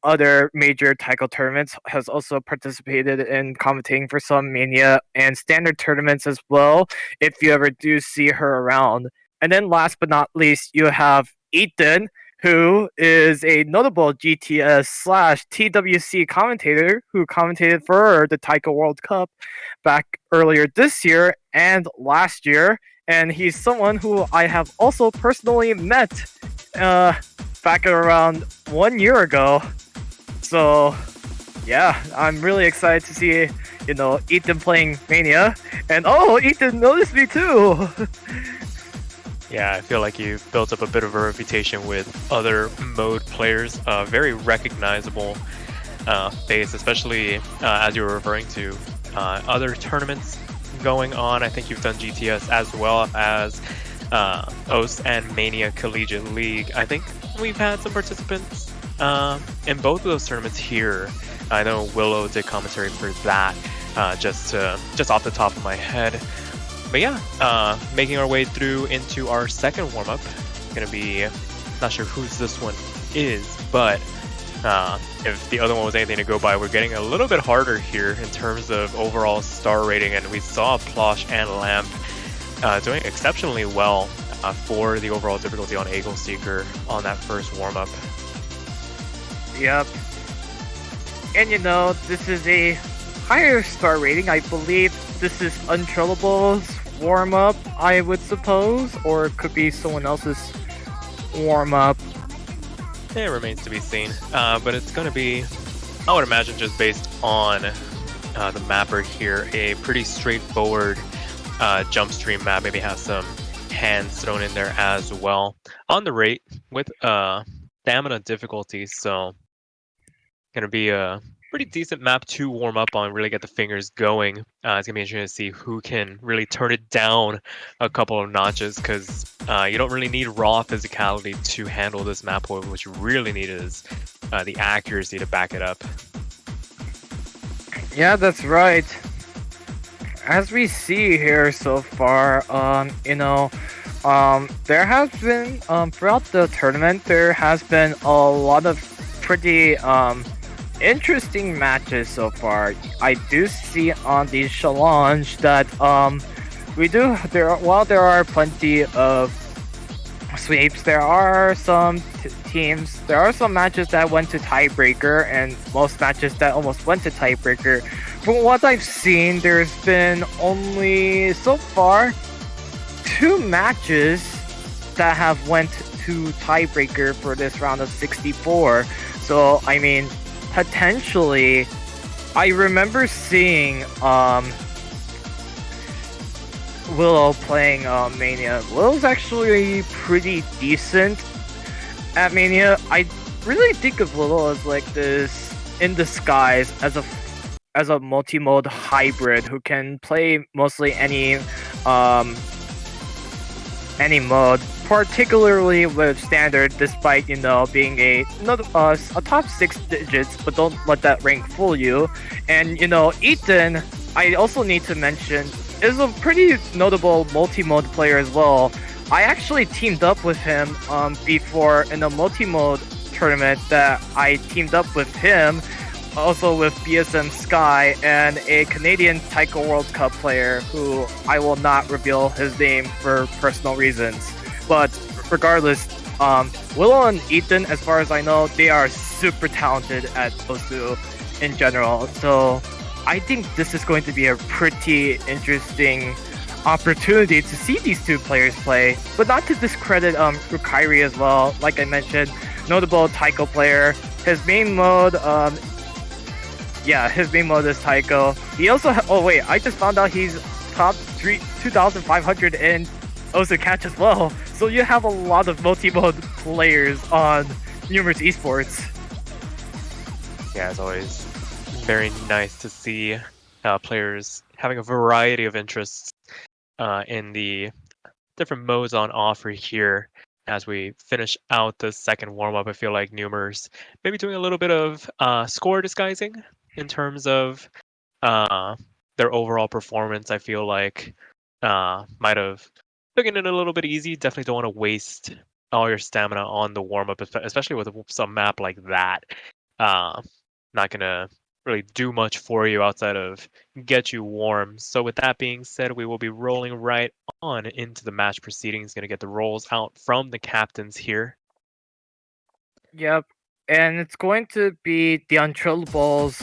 other major Taiko tournaments, has also participated in commentating for some Mania and standard tournaments as well, if you ever do see her around. And then last but not least, you have Ethan, who is a notable GTS slash TWC commentator who commentated for the Taiko World Cup back earlier this year and last year. And he's someone who I have also personally met back around 1 year ago. So, yeah, I'm really excited to see, Ethan playing Mania. And oh, Ethan noticed me too! Yeah, I feel like you've built up a bit of a reputation with other mode players. Very recognizable face, especially as you were referring to other tournaments going on. I think you've done GTS as well as OS and Mania Collegiate League. I think we've had some participants in both of those tournaments here. I know Willow did commentary for that, just off the top of my head. But yeah, making our way through into our second warm-up. Gonna be, not sure whose this one is, but if the other one was anything to go by, we're getting a little bit harder here in terms of overall star rating, and we saw Plosh and Lamp doing exceptionally well for the overall difficulty on Eagle Seeker on that first warm-up. Yep. And this is a higher star rating. I believe this is untrillables warm-up, I would suppose, or it could be someone else's warm-up. It remains to be seen, but it's going to be, I would imagine, just based on the mapper here, a pretty straightforward jump stream map. Maybe have some hands thrown in there as well on the rate with stamina difficulty, so going to be a pretty decent map to warm up on, really get the fingers going. It's going to be interesting to see who can really turn it down a couple of notches, because you don't really need raw physicality to handle this map. What you really need is the accuracy to back it up. Yeah, that's right. As we see here so far, there has been, throughout the tournament, there has been a lot of pretty interesting matches so far. I do see on the challenge that while there are plenty of sweeps, there are some there are some matches that went to tiebreaker, and most matches that almost went to tiebreaker. From what I've seen, there's been only so far 2 matches that have went to tiebreaker for this round of 64. So I mean, potentially, I remember seeing Willow playing Mania. Willow's actually pretty decent at Mania. I really think of Willow as like this in disguise as a multi-mode hybrid who can play mostly any mode, particularly with standard, despite being a top 6 digits, but don't let that rank fool you. And Ethan, I also need to mention, is a pretty notable multi-mode player as well. I actually teamed up with him before in a multi-mode tournament that I teamed up with him, also with BSM Sky and a Canadian Taiko World Cup player who I will not reveal his name for personal reasons. But regardless, Willow and Ethan, as far as I know, they are super talented at Osu in general. So I think this is going to be a pretty interesting opportunity to see these 2 players play. But not to discredit Rukairi as well. Like I mentioned, notable Taiko player. His main mode, his main mode is Taiko. He also I just found out he's top 2,500 in Osu Catch as well. So you have a lot of multi-mode players on Nyoomers eSports. Yeah, it's always very nice to see players having a variety of interests in the different modes on offer here. As we finish out the second warm-up, I feel like Nyoomers maybe doing a little bit of score disguising in terms of their overall performance. I feel like might have taken it a little bit easy. Definitely don't want to waste all your stamina on the warm-up, especially with some map like that. not gonna really do much for you outside of get you warm. So with that being said, we will be rolling right on into the match proceedings. Gonna get the rolls out from the captains here. Yep. And it's going to be the untrillables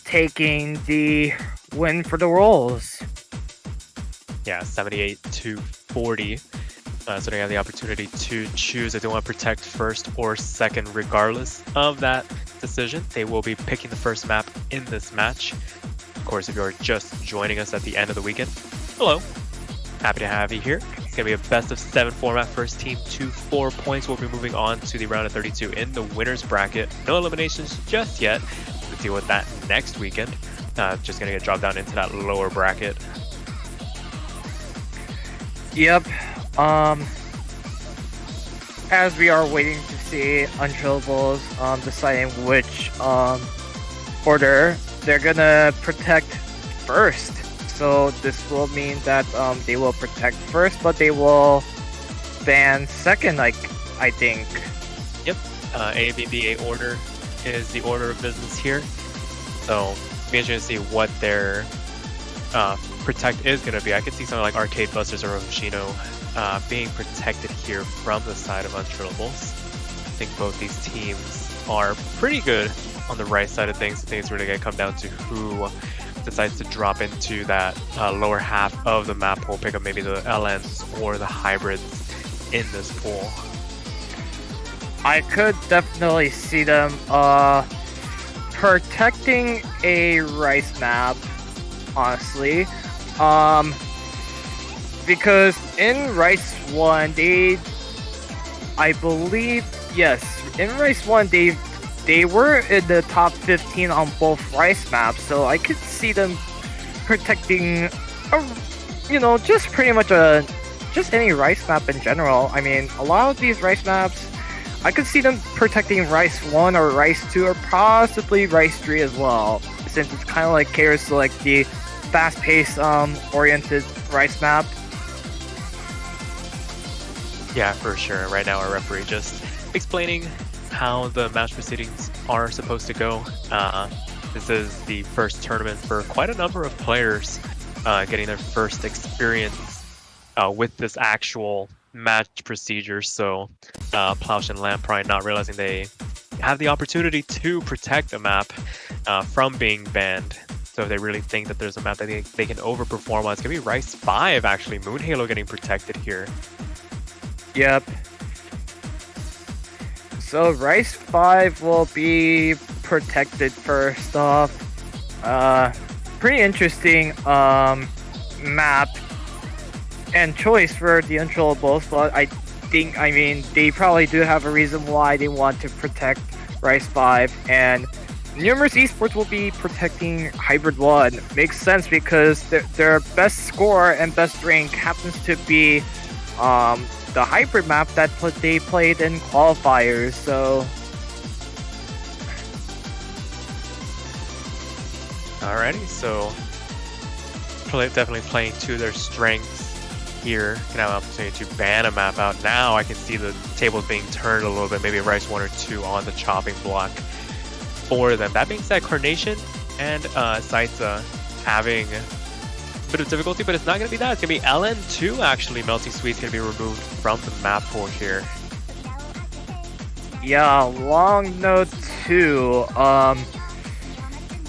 taking the win for the rolls. Yeah, 78 to 40. So they have the opportunity to choose if they want to protect first or second, regardless of that decision. They will be picking the first map in this match. Of course, if you're just joining us at the end of the weekend, hello. Happy to have you here. It's going to be a best of 7 format. First team to 4 points. We'll be moving on to the round of 32 in the winner's bracket. No eliminations just yet. We'll deal with that next weekend. Just going to get dropped down into that lower bracket. Yep. As we are waiting to see untrillables deciding which order they're gonna protect first. So this will mean that they will protect first, but they will ban second, I think. Yep. A, B, B, A order is the order of business here. So be interesting to see what their protect is going to be. I could see something like Arcade Busters or Hoshino being protected here from the side of untrillables. I think both these teams are pretty good on the right side of things. I think it's really going to come down to who decides to drop into that lower half of the map pool, pick up maybe the LNs or the hybrids in this pool. I could definitely see them protecting a rice map, honestly. Because in Rice 1, I believe, yes, in Rice 1, they were in the top 15 on both Rice maps, so I could see them protecting, just pretty much just any Rice map in general. I mean, a lot of these Rice maps, I could see them protecting Rice 1 or Rice 2 or possibly Rice 3 as well, since it's kind of like caters to like the fast-paced oriented Rice map. Yeah, for sure. Right now our referee just explaining how the match proceedings are supposed to go. This is the first tournament for quite a number of players getting their first experience with this actual match procedure. So Plausch and Lamb probably not realizing they have the opportunity to protect a map from being banned. So if they really think that there's a map that they can overperform on, it's going to be Rice 5 actually. Moon Halo getting protected here. Yep. So Rice 5 will be protected first off. Pretty interesting map and choice for the untrillables, but I mean, they probably do have a reason why they want to protect Rice 5, and Nyoomers eSports will be protecting Hybrid 1. Makes sense because their best score and best rank happens to be the Hybrid map that they played in qualifiers, so... Alrighty, so definitely playing to their strengths here. Can have an opportunity to ban a map out. Now I can see the tables being turned a little bit, maybe Rice 1 or 2 on the chopping block for them. That being said, Carnation and Saitsa having a bit of difficulty, but it's not going to be that. It's going to be LN2 actually. Melting Sweet's going to be removed from the map pool here. Yeah, long note 2.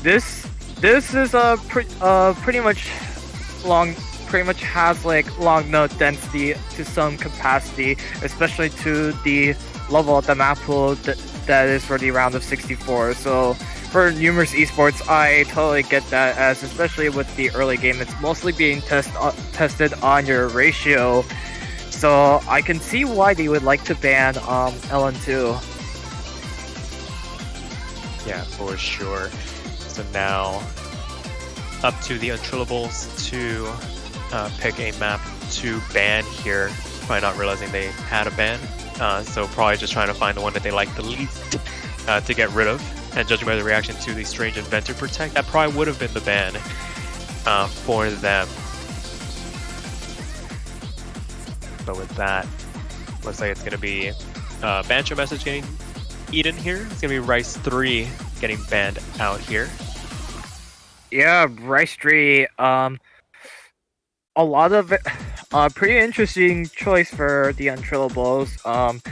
This is pretty much has like long node density to some capacity, especially to the level of the map pool that is for the round of 64. So for Nyoomers eSports, I totally get that, as especially with the early game, it's mostly being tested on your ratio. So I can see why they would like to ban LN2. Yeah, for sure. So now up to the untrillables to pick a map to ban here. Probably not realizing they had a ban. So probably just trying to find the one that they like the least to get rid of. And judging by the reaction to the Strange Inventor Protect, that probably would have been the ban for them. But with that, looks like it's going to be Bancho message getting Eden here. It's gonna be Rice 3 getting banned out here. Yeah, Rice 3. A lot of it, pretty interesting choice for the untrillables.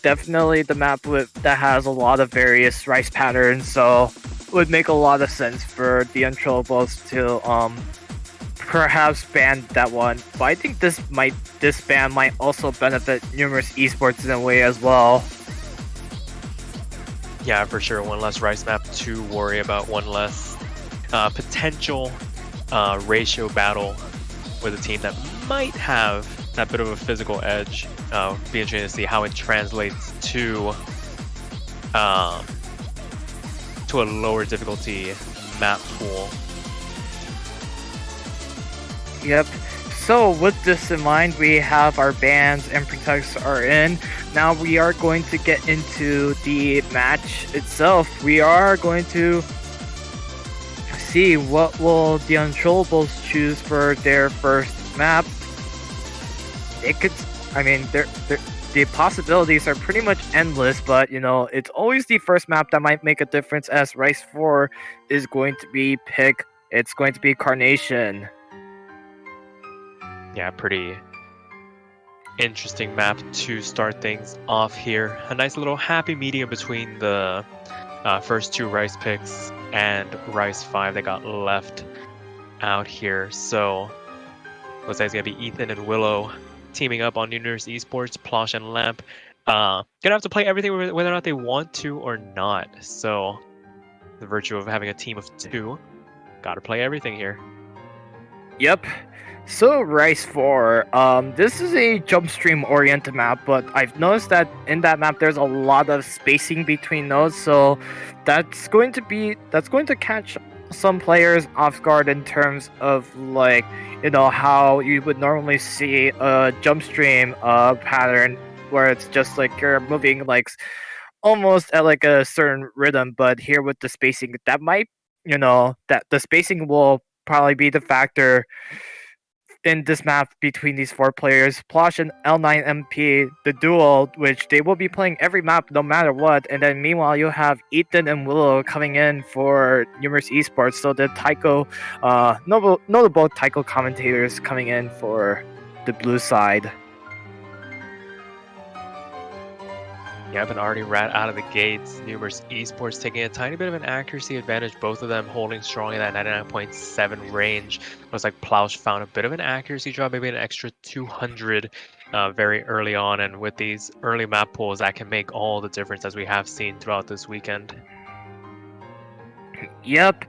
Definitely the map that has a lot of various rice patterns, so would make a lot of sense for the untrillables to perhaps ban that one. But I think this ban might also benefit numerous esports in a way as well. Yeah, for sure. One less rice map to worry about. One less potential ratio battle with a team that might have that bit of a physical edge. Be interesting to see how it translates to a lower difficulty map pool. Yep. So with this in mind, we have our bans and protects are in. Now we are going to get into the match itself. We are going to see what will the untrillables choose for their first map. It could, I mean, the possibilities are pretty much endless, but you know, it's always the first map that might make a difference. As Rice 4 is going to be pick. It's going to be Carnation. Yeah, pretty interesting map to start things off here. A nice little happy medium between the first two Rice picks and Rice 5 that got left out here. So looks like it's gonna be Ethan and Willow teaming up on Nyoomers eSports, Plosh and Lamp. Gonna have to play everything whether or not they want to or not. So the virtue of having a team of two, gotta play everything here. Yep. So Rice 4, this is a jump stream oriented map, but I've noticed that in that map there's a lot of spacing between those, so that's going to catch some players off guard in terms of, like, you know, how you would normally see a jump stream pattern where it's just like you're moving like almost at like a certain rhythm, but here with the spacing, that might, you know, that the spacing will probably be the factor in this map between these four players. Plosh and L9MP, the duo, which they will be playing every map no matter what. And then meanwhile, you have Ethan and Willow coming in for Nyoomers eSports. So the Taiko, notable Taiko commentators coming in for the blue side. Yep, and already right out of the gates, Nyoomers eSports taking a tiny bit of an accuracy advantage, both of them holding strong in that 99.7 range. Looks like Plausch found a bit of an accuracy drop, maybe an extra 200 very early on, and with these early map pools, that can make all the difference as we have seen throughout this weekend. Yep,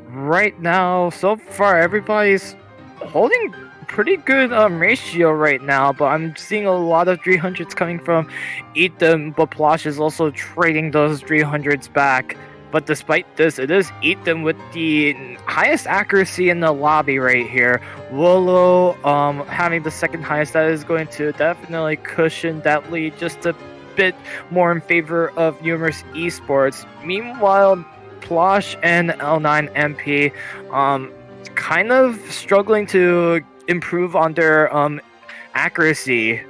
right now, so far, everybody's holding pretty good ratio right now, but I'm seeing a lot of 300s coming from Ethan, but Plosh is also trading those 300s back. But despite this, it is Ethan with the highest accuracy in the lobby right here. Willow having the second highest. That is going to definitely cushion that lead just a bit more in favor of Nyoomers eSports. Meanwhile, Plosh and L9MP kind of struggling to improve on their accuracy.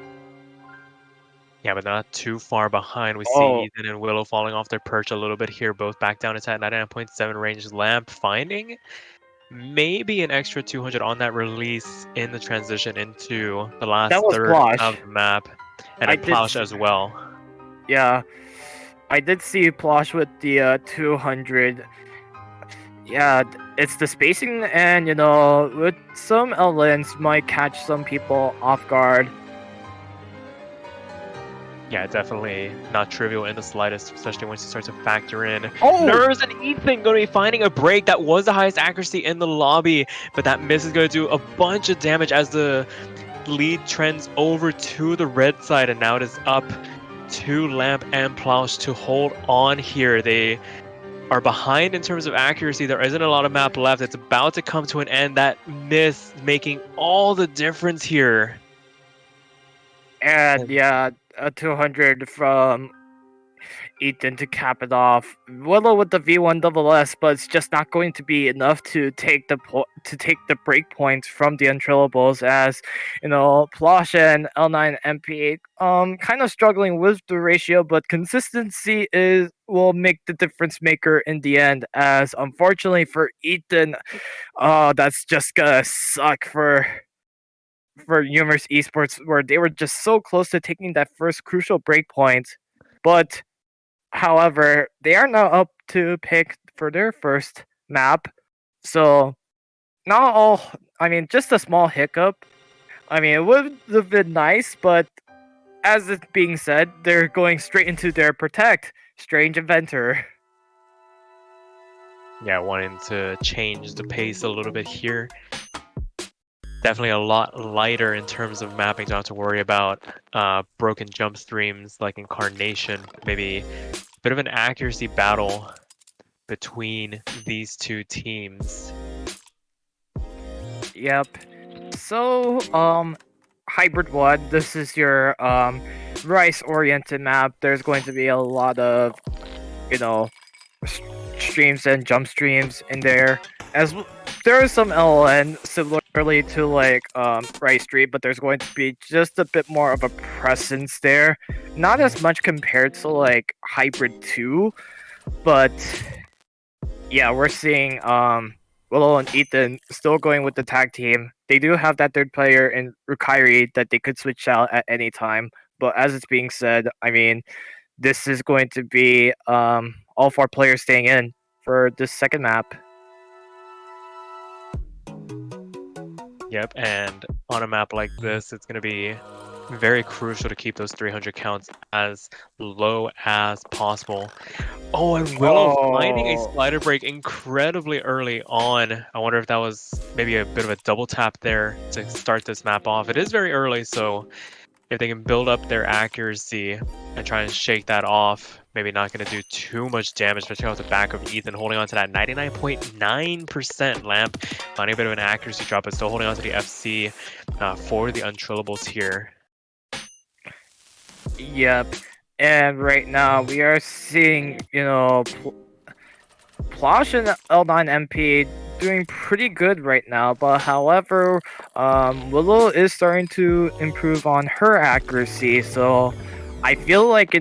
Yeah, but not too far behind. We see Ethan and Willow falling off their perch a little bit here, both back down into that 99.7 range. Lamp finding maybe an extra 200 on that release in the transition into the last third of the map. And a Plausch as well. Yeah, I did see Plosh with the 200. Yeah, it's the spacing, and you know, with some L-Lens might catch some people off guard. Yeah, definitely not trivial in the slightest, especially once you start to factor in Nerves and Ethan going to be finding a break. That was the highest accuracy in the lobby, but that miss is going to do a bunch of damage as the lead trends over to the red side, and now it is up to Lamp and Plausch to hold on here. They are behind in terms of accuracy. There isn't a lot of map left. It's about to come to an end. That miss making all the difference here. And yeah, a 200 from Ethan to cap it off. Willow with the V1 double S, but it's just not going to be enough to take the break points from the untrillables, as Plosh and L9 MP kind of struggling with the ratio, but consistency is will make the difference maker in the end, as unfortunately for Ethan, that's just gonna suck for Nyoomers esports, where they were just so close to taking that first crucial break point. But however, they are now up to pick for their first map. So not all, I mean, just a small hiccup. I mean, it would have been nice, but as it's being said, they're going straight into their protect strange inventor. Yeah, wanting to change the pace a little bit here. Definitely a lot lighter in terms of mapping. Don't have to worry about broken jump streams like Incarnation. Maybe a bit of an accuracy battle between these two teams. Yep. So, Hybrid 1, this is your rice-oriented map. There's going to be a lot of, you know, streams and jump streams in there. There is some LN similarly to like Rice Street, but there's going to be just a bit more of a presence there. Not as much compared to like Hybrid 2, but yeah, we're seeing Willow and Ethan still going with the tag team. They do have that third player in Rukairi that they could switch out at any time. But as it's being said, I mean, this is going to be all four players staying in for this second map. Yep, and on a map like this, it's going to be very crucial to keep those 300 counts as low as possible. Oh, and Willow finding a slider break incredibly early on. I wonder if that was maybe a bit of a double tap there to start this map off. It is very early, so if they can build up their accuracy and try and shake that off, maybe not going to do too much damage, especially off the back of Ethan holding on to that 99.9% lamp, finding a bit of an accuracy drop, but still holding on to the FC for the untrillables here. Yep. And right now we are seeing, Plosh and L9 MP doing pretty good right now, but however, Willow is starting to improve on her accuracy, so I feel like,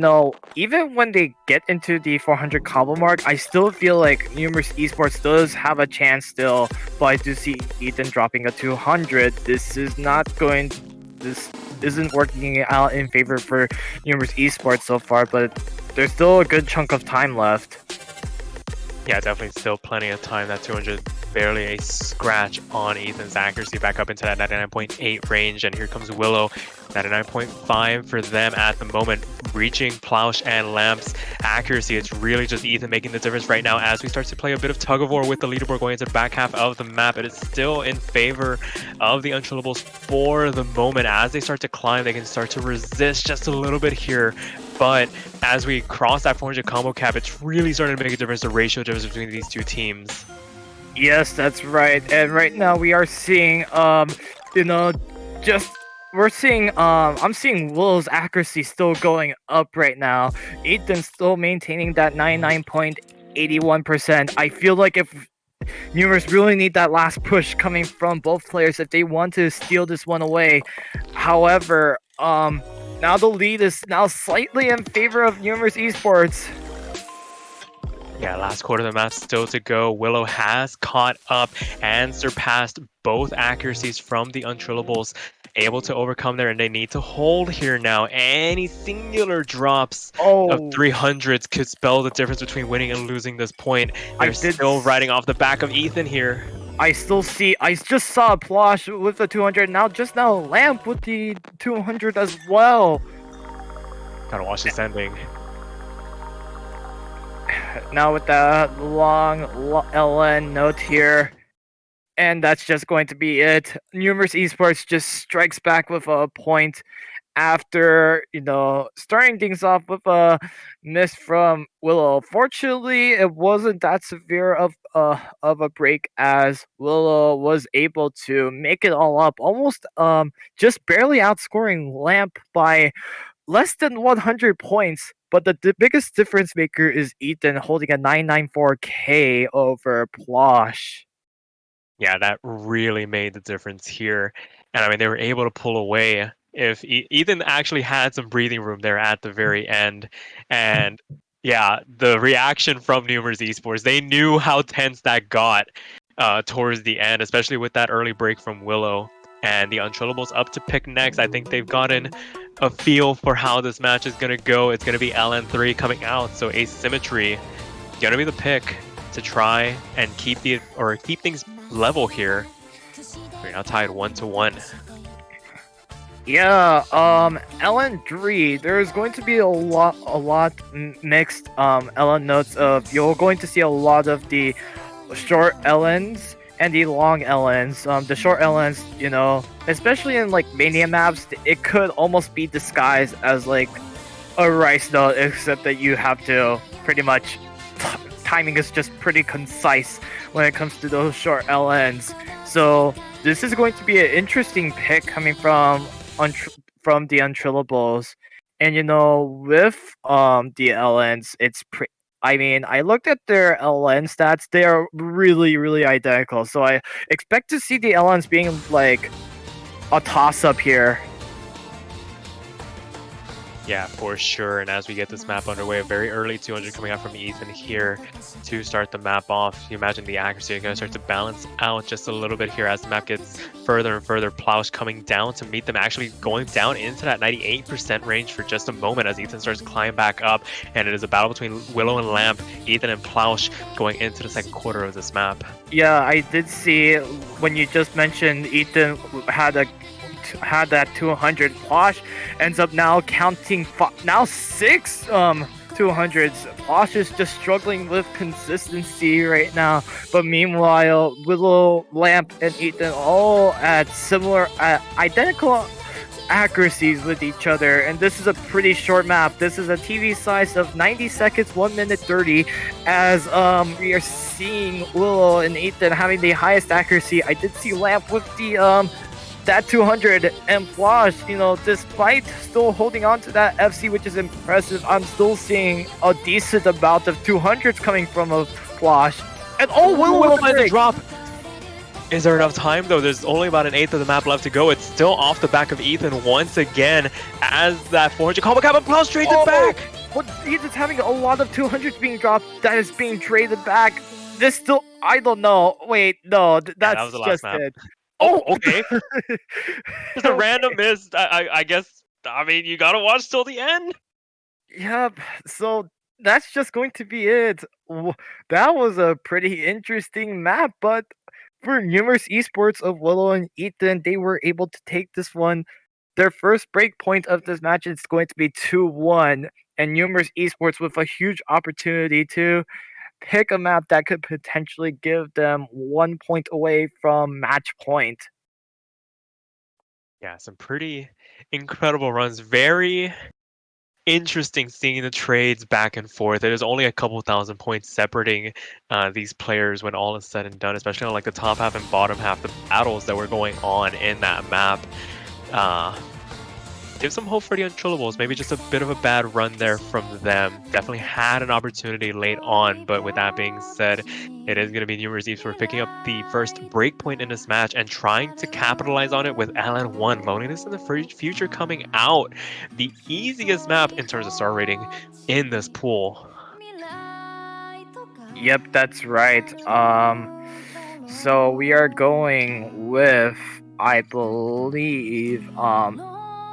even when they get into the 400 combo mark, I still feel like Nyoomers eSports does have a chance still, but I do see Ethan dropping a 200. This isn't working out in favor for Nyoomers eSports so far, but there's still a good chunk of time left. Yeah, definitely still plenty of time. That 200 barely a scratch on Ethan's accuracy, back up into that 99.8 range, and here comes Willow, 99.5 for them at the moment, reaching Plausch and Lamp's accuracy. It's really just Ethan making the difference right now as we start to play a bit of tug of war with the leaderboard going into the back half of the map. It is still in favor of the untrillables for the moment. As they start to climb, they can start to resist just a little bit here, but as we cross that 400 combo cap, it's really starting to make a difference, the ratio difference between these two teams. Yes, that's right. And right now we are seeing, I'm seeing Willow's accuracy still going up right now. Ethan's still maintaining that 99.81%. I feel like if Nyoomers really need that last push coming from both players if they want to steal this one away. However, now the lead is now slightly in favor of Nyoomers eSports. Yeah, last quarter of the map still to go. Willow has caught up and surpassed both accuracies from the untrillables, able to overcome there, and they need to hold here now. Any singular drops of 300s could spell the difference between winning and losing this point. They're still riding off the back of Ethan here. I just saw Plosh with the 200, now Lamp with the 200 as well. Gotta watch this ending. Now with that long LN note here, and that's just going to be it. Nyoomers eSports just strikes back with a point after, starting things off with a miss from Willow. Fortunately, it wasn't that severe of a break, as Willow was able to make it all up, almost just barely outscoring Lamp by less than 100 points. But the biggest difference maker is Ethan holding a 994K over Plosh. Yeah, that really made the difference here. And I mean, they were able to pull away. If Ethan actually had some breathing room there at the very end, and yeah, the reaction from Nyoomers Esports, they knew how tense that got towards the end, especially with that early break from Willow and the Untrillables up to pick next. I think they've gotten a feel for how this match is gonna go. It's gonna be LN3 coming out, so Asymmetry gonna be the pick to try and keep things level here. We're now tied 1-1. Yeah, LN3, there's going to be a lot mixed LN notes of you're going to see a lot of the short LNs and the long LNs. The short LNs, especially in like mania maps, it could almost be disguised as like a rice note, except that you have to pretty much timing is just pretty concise when it comes to those short LNs. So this is going to be an interesting pick coming from the untrillables, and with the LNs, I mean, I looked at their LN stats. They are really, really identical. So I expect to see the LNs being like a toss up here. Yeah, for sure. And as we get this map underway, a very early 200 coming out from Ethan here to start the map off. You imagine the accuracy is going to start to balance out just a little bit here as the map gets further and further. Plausch coming down to meet them, actually going down into that 98% range for just a moment as Ethan starts to climb back up. And it is a battle between Willow and Lamp, Ethan and Plausch going into the second quarter of this map. Yeah, I did see when you just mentioned Ethan had that 200. Plosh ends up now counting now 6 200s. Plosh is just struggling with consistency right now, but meanwhile Willow, Lamp, and Ethan all at similar identical accuracies with each other, and this is a pretty short map. This is a TV size of 90 seconds, 1 minute 30, as we are seeing Willow and Ethan having the highest accuracy. I did see Lamp with the that 200, and Plosh, despite still holding on to that FC, which is impressive, I'm still seeing a decent amount of 200s coming from a Plosh. And Willow finds the drop. Is there enough time though? There's only about an eighth of the map left to go. It's still off the back of Ethan once again as that 400 combo cap, and Plosh trades it back. But Ethan's having a lot of 200s being dropped that is being traded back. This still, I don't know. Wait, no, that's that was the last just map. it. Oh, okay. Just a random miss. I guess, I mean, you gotta watch till the end. Yep, so that's just going to be it. That was a pretty interesting map, but for numerous esports of Willow and Ethan, they were able to take this one. Their first break point of this match is going to be 2-1, and numerous esports with a huge opportunity to pick a map that could potentially give them 1 point away from match point. Yeah, some pretty incredible runs. Very interesting seeing the trades back and forth. It is only a couple thousand points separating these players when all is said and done, especially on like the top half and bottom half, the battles that were going on in that map. Give some hope for the untrillables. Maybe just a bit of a bad run there from them. Definitely had an opportunity late on, but with that being said, it is going to be Nyoomers Esports picking up the first break point in this match and trying to capitalize on it with LN1. Loneliness in the future coming out. The easiest map in terms of star rating in this pool. Yep, that's right. So we are going with, I believe,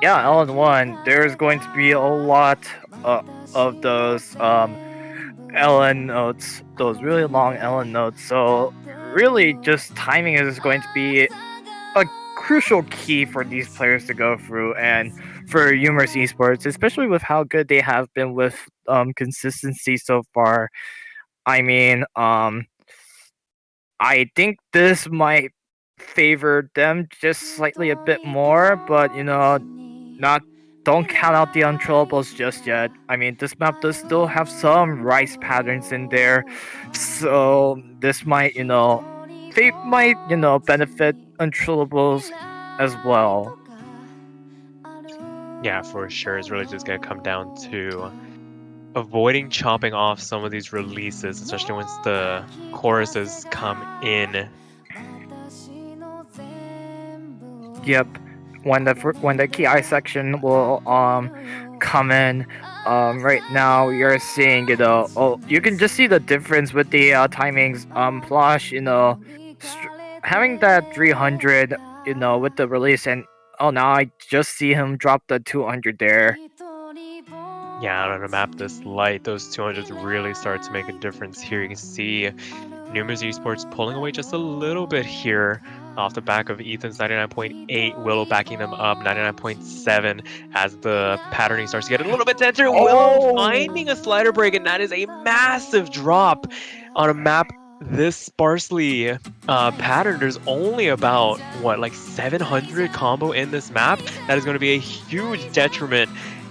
yeah, LN1. There's going to be a lot of those LN notes, those really long LN notes. So really, just timing is going to be a crucial key for these players to go through, and for Nyoomers Esports, especially with how good they have been with consistency so far. I mean, I think this might favor them just slightly a bit more, but not don't count out the untrillables just yet. I mean, this map does still have some rice patterns in there, so this might fate might benefit untrillables as well. Yeah, for sure. It's really just going to come down to avoiding chopping off some of these releases, especially once the choruses come in. Yep. When the KI section will come in, right now you're seeing, you can just see the difference with the timings. Plush, having that 300, with the release, and oh, now I just see him drop the 200 there. Yeah, on a map this light, those 200s really start to make a difference here. You can see Nyoomers eSports pulling away just a little bit here off the back of Ethan's 99.8, Willow backing them up 99.7 as the patterning starts to get a little bit tenser. Willow finding a slider break, and that is a massive drop on a map this sparsely patterned. There's only about, like 700 combo in this map. That is going to be a huge detriment,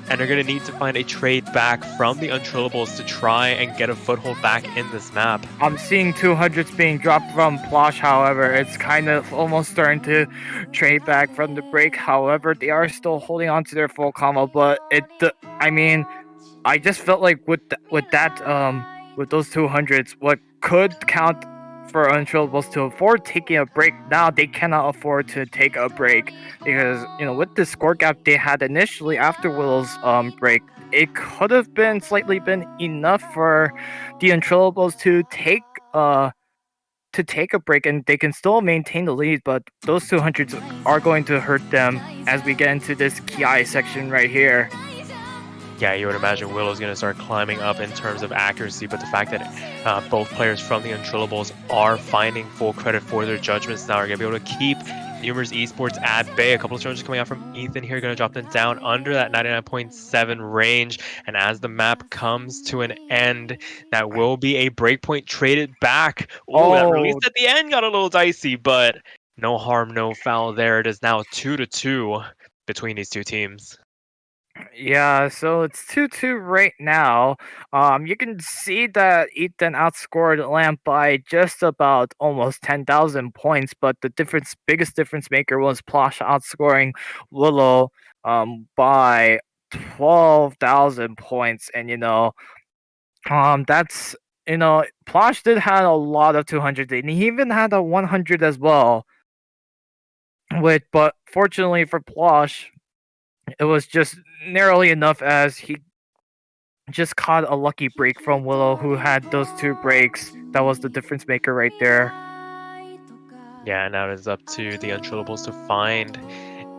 and they're going to need to find a trade back from the untrillables to try and get a foothold back in this map. I'm seeing 200s being dropped from Plosh, however. It's kind of almost starting to trade back from the break. However, they are still holding on to their full combo, but I just felt like with those 200s, what could count for untrillables to afford taking a break, now they cannot afford to take a break, because with the score gap they had initially after Willow's break, it could have been slightly been enough for the untrillables to take a break, and they can still maintain the lead. But those 200s are going to hurt them as we get into this KI section right here. Yeah, you would imagine Willow's going to start climbing up in terms of accuracy, but the fact that both players from the untrillables are finding full credit for their judgments now are going to be able to keep Nyoomers eSports at bay. A couple of challenges coming out from Ethan here, going to drop them down under that 99.7 range, and as the map comes to an end, that will be a breakpoint traded back. Oh, that release at the end got a little dicey, but no harm, no foul there. It is now 2-2 between these two teams. Yeah, so it's 2-2 right now. You can see that Ethan outscored Lamp by just about almost 10,000 points, but the biggest difference maker was Plosh outscoring Willow by 12,000 points, and that's Plosh did have a lot of 200, and he even had a 100 as well. But fortunately for Plosh, it was just narrowly enough, as he just caught a lucky break from Willow, who had those 2 breaks. That was the difference maker right there. Yeah, now it is up to the untrillables to find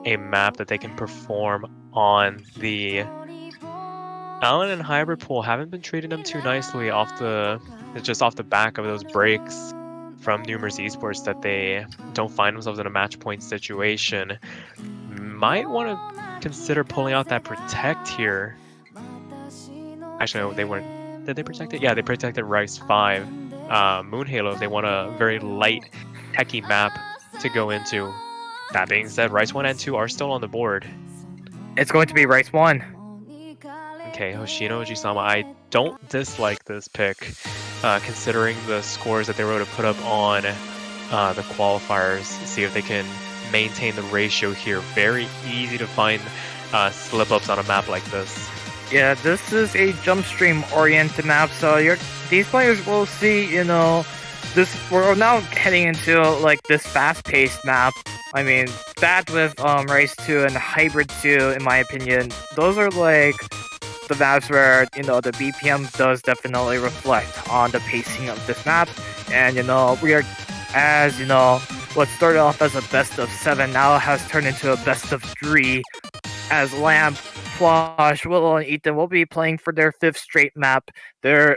a map that they can perform on. The Allen and Hybrid pool haven't been treating them too nicely off the back of those breaks from Nyoomers eSports, that they don't find themselves in a match point situation. Might want to consider pulling out that protect here. Actually, no, they weren't. Did they protect it? Yeah, they protected Rice 5. Moon Halo, they want a very light, techie map to go into. That being said, Rice 1 and 2 are still on the board. It's going to be Rice 1. Okay, Hoshino Ojisama, I don't dislike this pick, considering the scores that they were able to put up on the qualifiers. See if they can maintain the ratio here. Very easy to find slip-ups on a map like this. Yeah, this is a jump stream oriented map, so these players will see, we're now heading into like this fast-paced map. I mean, that with Race 2 and Hybrid 2, in my opinion, those are like the maps where the BPM does definitely reflect on the pacing of this map. And we are, as what started off as a best of 7 now has turned into a best of 3, as Lamp, Plush, Willow, and Ethan will be playing for their 5th straight map. A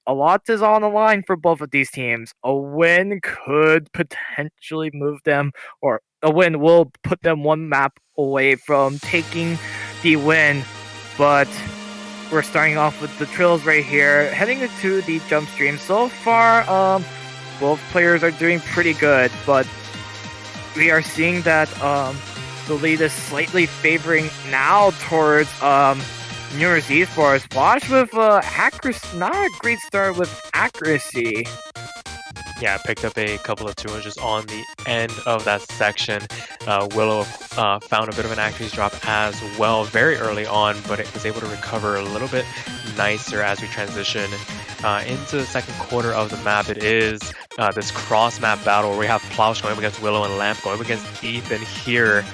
lot is on the line for both of these teams. A win could potentially move them, or a win will put them 1 map away from taking the win. But we're starting off with the Trills right here, heading into the jump stream. So far, both players are doing pretty good, but we are seeing that the lead is slightly favoring now towards Nyoomers eSports. Watch with accuracy, not a great start with accuracy. Yeah, picked up a couple of 200s on the end of that section. Willow found a bit of an accuracy drop as well very early on, but it was able to recover a little bit nicer as we transition into the second quarter of the map. It is this cross-map battle where we have Plausch going up against Willow and Lamp going up against Ethan here.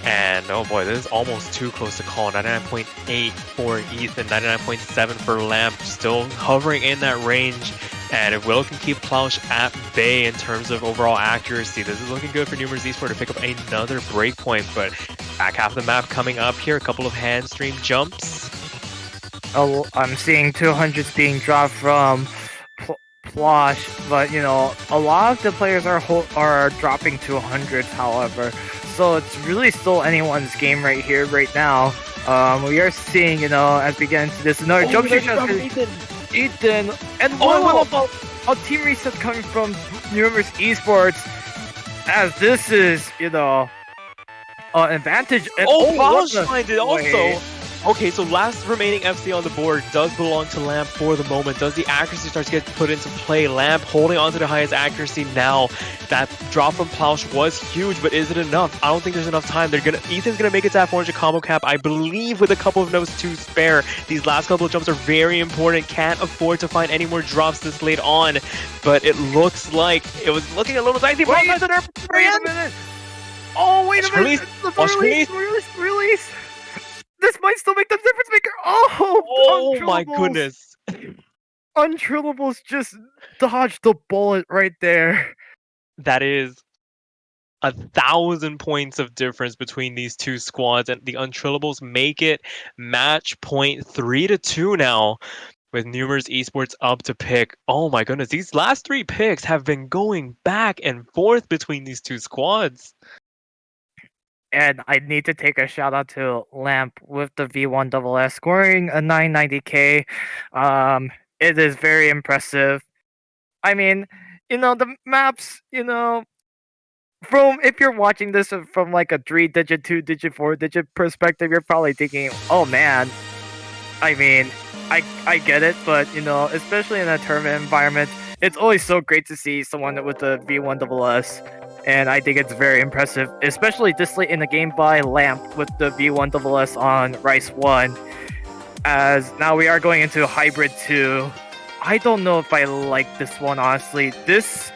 And oh boy, this is almost too close to call. 99.8 for Ethan, 99.7 for Lamp, still hovering in that range. And if Willow can keep Plausch at bay in terms of overall accuracy, this is looking good for Nyoomers eSports to pick up another breakpoint. But back half of the map coming up here, a couple of hand stream jumps. Oh, I'm seeing 200s being dropped from Plausch, but you know, a lot of the players are dropping 200s, however. So it's really still anyone's game right here, right now. We are seeing, you know, as we get into this, another jump shot. Ethan, and a team reset coming from Nyoomers eSports, as this is, you know, an advantage. And Plausch find it also. Okay, so last remaining FC on the board does belong to Lamp for the moment. Does the accuracy start to get put into play? Lamp holding on to the highest accuracy now. That drop from Plausch was huge, but is it enough? I don't think there's enough time. Ethan's gonna make it to that 400 combo cap, I believe, with a couple of notes to spare. These last couple of jumps are very important. Can't afford to find any more drops this late on, but it looks like it was looking a little dicey. Wait a minute! Oh, wait a minute! Release! This might still make the difference maker. Oh my goodness! Untrillables just dodged the bullet right there. That is 1,000 points of difference between these two squads, and the Untrillables make it match point 3-2 now, with Nyoomers eSports up to pick. Oh my goodness, these last three picks have been going back and forth between these two squads. And I need to take a shout out to Lamp with the V1SS scoring a 990k. It is very impressive. I mean, you know, the maps, you know, from if you're watching this from like a 3-digit, 2-digit, 4-digit perspective, you're probably thinking, oh man. I mean, I get it, but you know, especially in a tournament environment, it's always so great to see someone with the V1SS. And I think it's very impressive, especially this late in the game by Lamp with the V1SS on Rice 1. As now we are going into Hybrid 2. I don't know if I like this one, honestly. This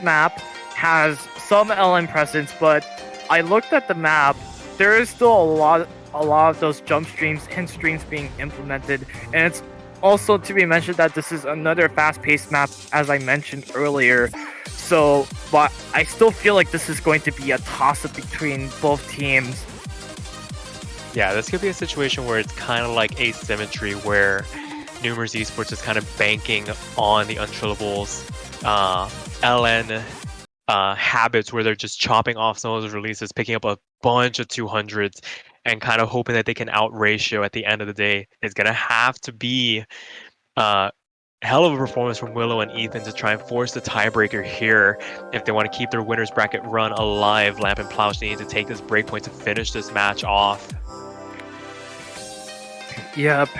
map has some LN presence, but I looked at the map. There is still a lot of those jump streams, hint streams being implemented, and it's also to be mentioned that this is another fast-paced map, as I mentioned earlier. So, but I still feel like this is going to be a toss-up between both teams. Yeah, this could be a situation where it's kind of like asymmetry, where Nyoomers eSports is kind of banking on the Untrillables LN habits, where they're just chopping off some of those releases, picking up a bunch of 200s, and kind of hoping that they can out-ratio at the end of the day. It's going to have to be hell of a performance from Willow and Ethan to try and force the tiebreaker here if they want to keep their winners bracket run alive. Lamp and Plausch need to take this breakpoint to finish this match off. Yep,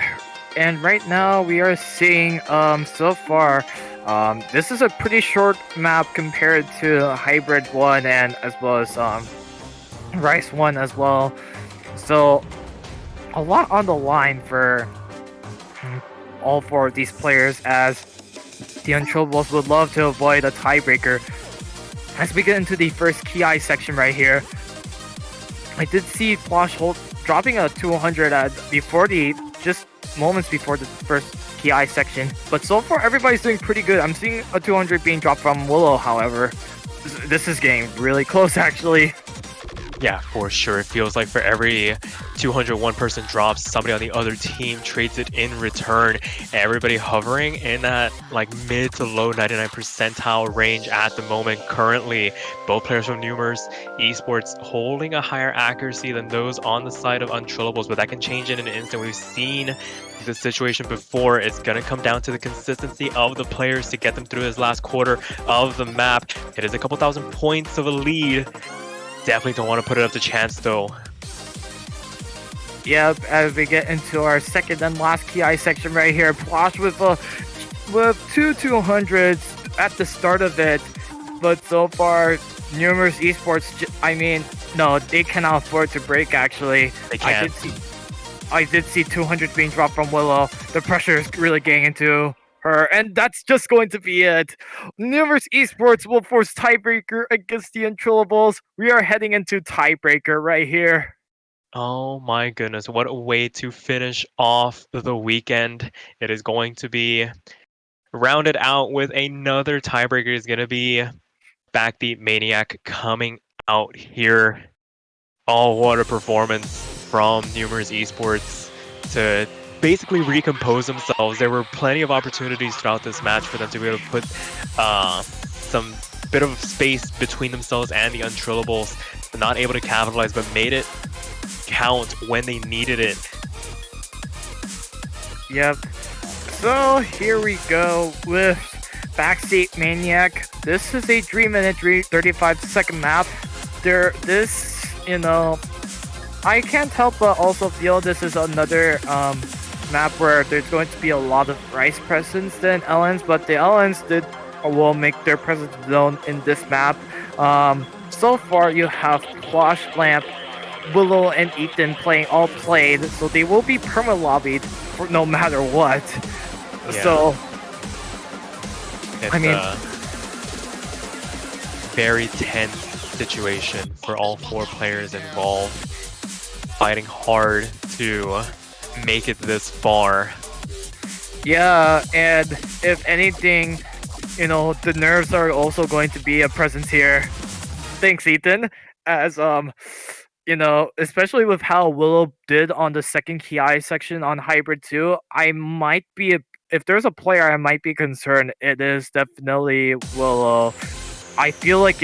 and right now we are seeing so far this is a pretty short map compared to Hybrid 1 and as well as Rice 1 as well. So a lot on the line for all four of these players, as the Untrillables would love to avoid a tiebreaker. As we get into the first Ki section right here, I did see Plausch dropping a 200 just moments before the first Ki section, but so far everybody's doing pretty good. I'm seeing a 200 being dropped from Willow, however. This is getting really close, actually. Yeah, for sure. It feels like for every 201 person drops, somebody on the other team trades it in return. Everybody hovering in that like mid to low 99 percentile range at the moment. Currently, both players from Nyoomers eSports holding a higher accuracy than those on the side of Untrillables, but that can change in an instant. We've seen the situation before. It's going to come down to the consistency of the players to get them through this last quarter of the map. It is a couple thousand points of a lead. Definitely don't want to put it up to chance, though. Yep, as we get into our second and last Ki section right here, Plausch with a with two 200s at the start of it, but so far, Nyoomers eSports, no, they cannot afford to break actually. They can't. I did see 200 being dropped from Willow. The pressure is really getting into her, and that's just going to be it. Nyoomers eSports will force tiebreaker against the untrillables. We are heading into tiebreaker right here. Oh my goodness, what a way to finish off the weekend. It is going to be rounded out with another tiebreaker. Is going to be Backbeat Maniac coming out here. Oh, what a performance from Nyoomers eSports to basically recompose themselves. There were plenty of opportunities throughout this match for them to be able to put some bit of space between themselves and the untrillables. Not able to capitalize, but made it count when they needed it. Yep. So here we go with Backseat Maniac. This is a 3-minute 35-second map. I can't help but also feel this is another map where there's going to be a lot of Rice presence than LNs, but the LNs will make their presence known in this map. So far you have Plosh, Lamp, Willow, and Ethan all played, so they will be perma-lobbied for no matter what. Yeah. So, It's a very tense situation for all 4 players involved, fighting hard to make it this far. yeah, and if anything, the nerves are also going to be a presence here. Thanks, Ethan. As especially with how Willow did on the second KI section on Hybrid 2, if there's a player I might be concerned, it is definitely Willow. I feel like,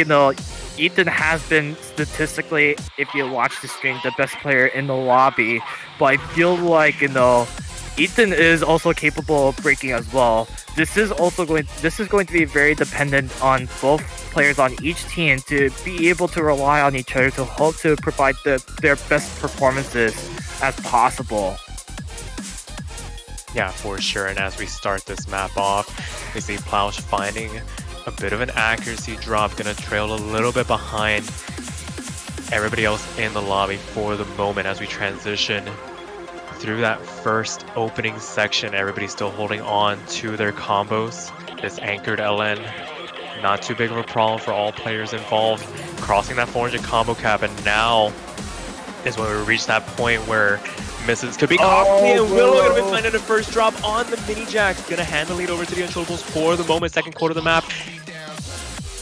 Ethan has been statistically, if you watch the stream, the best player in the lobby, but I feel like, Ethan is also capable of breaking as well. This is going to be very dependent on both players on each team to be able to rely on each other to hope to provide their best performances as possible. Yeah, for sure. And as we start this map off, we see Plausch finding a bit of an accuracy drop, gonna trail a little bit behind everybody else in the lobby for the moment as we transition through that first opening section. Everybody's still holding on to their combos. This anchored LN, not too big of a problem for all players involved. Crossing that 400 combo cap, and now is when we reach that point where misses could be costly, and Willow gonna be finding the first drop on the mini jack. Gonna hand the lead over to the untrillables for the moment. Second quarter of the map,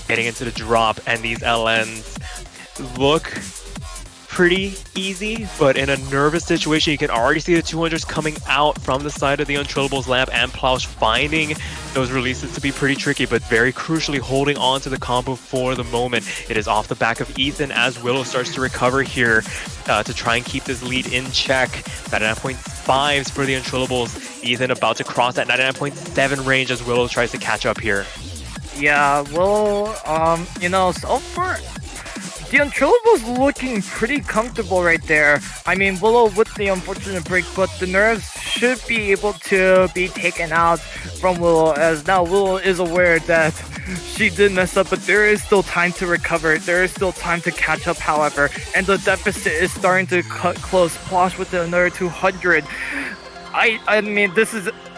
getting into the drop, and these LNs look pretty easy, but in a nervous situation. You can already see the 200s coming out from the side of the untrillables. Lamp and Plausch finding those releases to be pretty tricky, but very crucially holding on to the combo for the moment. It is off the back of Ethan as Willow starts to recover here to try and keep this lead in check. 99.5s for the untrillables. Ethan about to cross that 99.7 range as Willow tries to catch up here. Yeah, Willow, so far, the untrillables looking pretty comfortable right there. I mean, Willow with the unfortunate break, but the nerves should be able to be taken out from Willow, as now Willow is aware that she did mess up, but there is still time to recover. There is still time to catch up, however, and the deficit is starting to cut close. Plosh with another 200. I mean,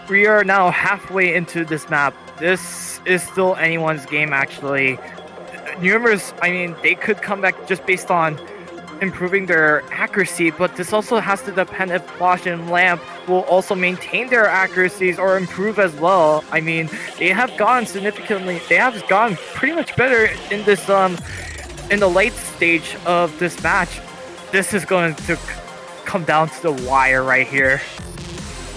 we are now halfway into this map. This is still anyone's game, actually. Nyoomers, I mean, they could come back just based on improving their accuracy, but this also has to depend if Plosh and Lamp will also maintain their accuracies or improve as well. I mean, they have gone pretty much better in this in the late stage of this match. This is going to come down to the wire right here.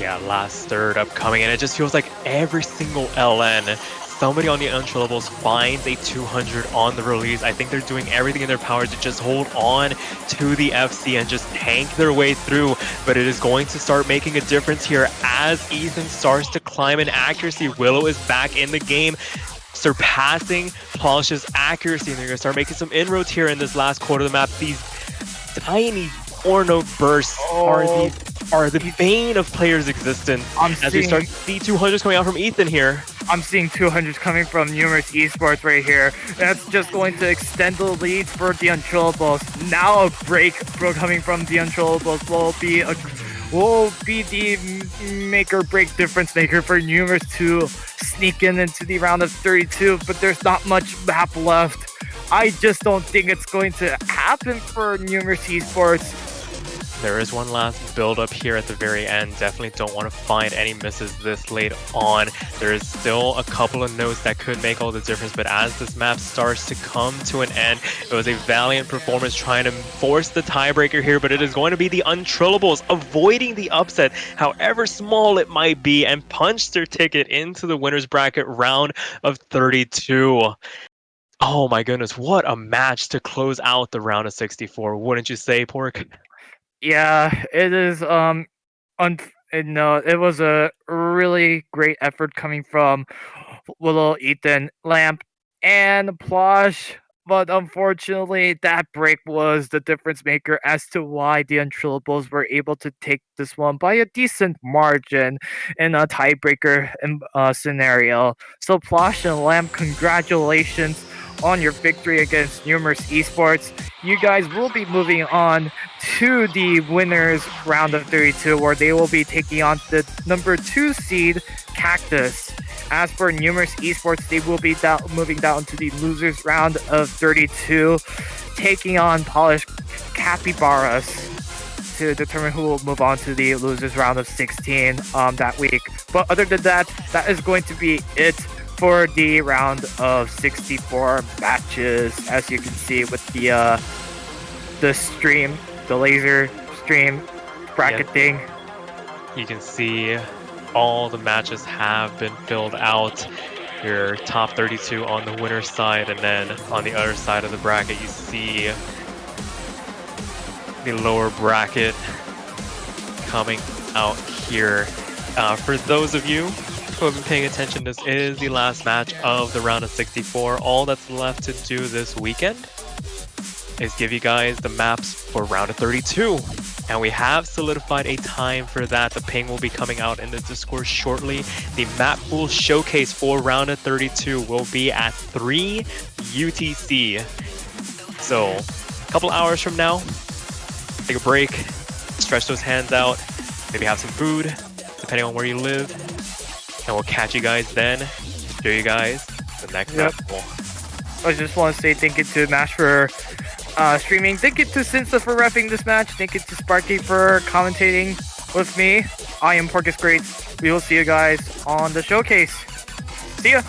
Yeah, last third upcoming, and it just feels like every single LN, somebody on the untrillables finds a 200 on the release. I think they're doing everything in their power to just hold on to the FC and just tank their way through, but it is going to start making a difference here as Ethan starts to climb in accuracy. Willow is back in the game, surpassing Plausch's accuracy, and they're going to start making some inroads here in this last quarter of the map. These tiny Orno bursts are the are the bane of players' existence. As we start to see 200s coming out from Ethan here. I'm seeing 200s coming from Nyoomers eSports right here. That's just going to extend the lead for the untrillables. Now a break coming from the untrillables will be the make or break difference maker for Nyoomers to sneak into the round of 32, but there's not much map left. I just don't think it's going to happen for Nyoomers eSports. There is one last build up here at the very end. Definitely don't want to find any misses this late on. There is still a couple of notes that could make all the difference, but as this map starts to come to an end, it was a valiant performance trying to force the tiebreaker here, but it is going to be the untrillables avoiding the upset, however small it might be, and punch their ticket into the winner's bracket round of 32. Oh my goodness, what a match to close out the round of 64, wouldn't you say, Pork? Yeah, it is. It was a really great effort coming from little Ethan, Lamp, and Plosh. But unfortunately, that break was the difference maker as to why the untrillables were able to take this one by a decent margin in a tiebreaker scenario. So Plosh and Lamp, congratulations on your victory against Nyoomers eSports. You guys will be moving on to the winners round of 32, where they will be taking on the number 2 seed Cactus. As for Nyoomers eSports, they will be moving down to the losers round of 32, taking on Polished Capybaras to determine who will move on to the losers round of 16 that week. But other than that, that is going to be it for the round of 64 matches. As you can see with the stream, the laser stream bracketing. You can see all the matches have been filled out. Your top 32 on the winner's side, and then on the other side of the bracket you see the lower bracket coming out here. For those of you who have been paying attention, this is the last match of the round of 64. All that's left to do this weekend is give you guys the maps for round of 32. And we have solidified a time for that. The ping will be coming out in the Discord shortly. The map pool showcase for round of 32 will be at 3 UTC. So a couple hours from now, take a break, stretch those hands out, maybe have some food, depending on where you live. And we'll catch you guys then. Show you guys the next map pool. I just want to say thank you to Mash for streaming. Thank you to Sinsa for repping this match. Thank you to Sparky for commentating with me. I am Porcus Great. We will see you guys on the showcase. See ya!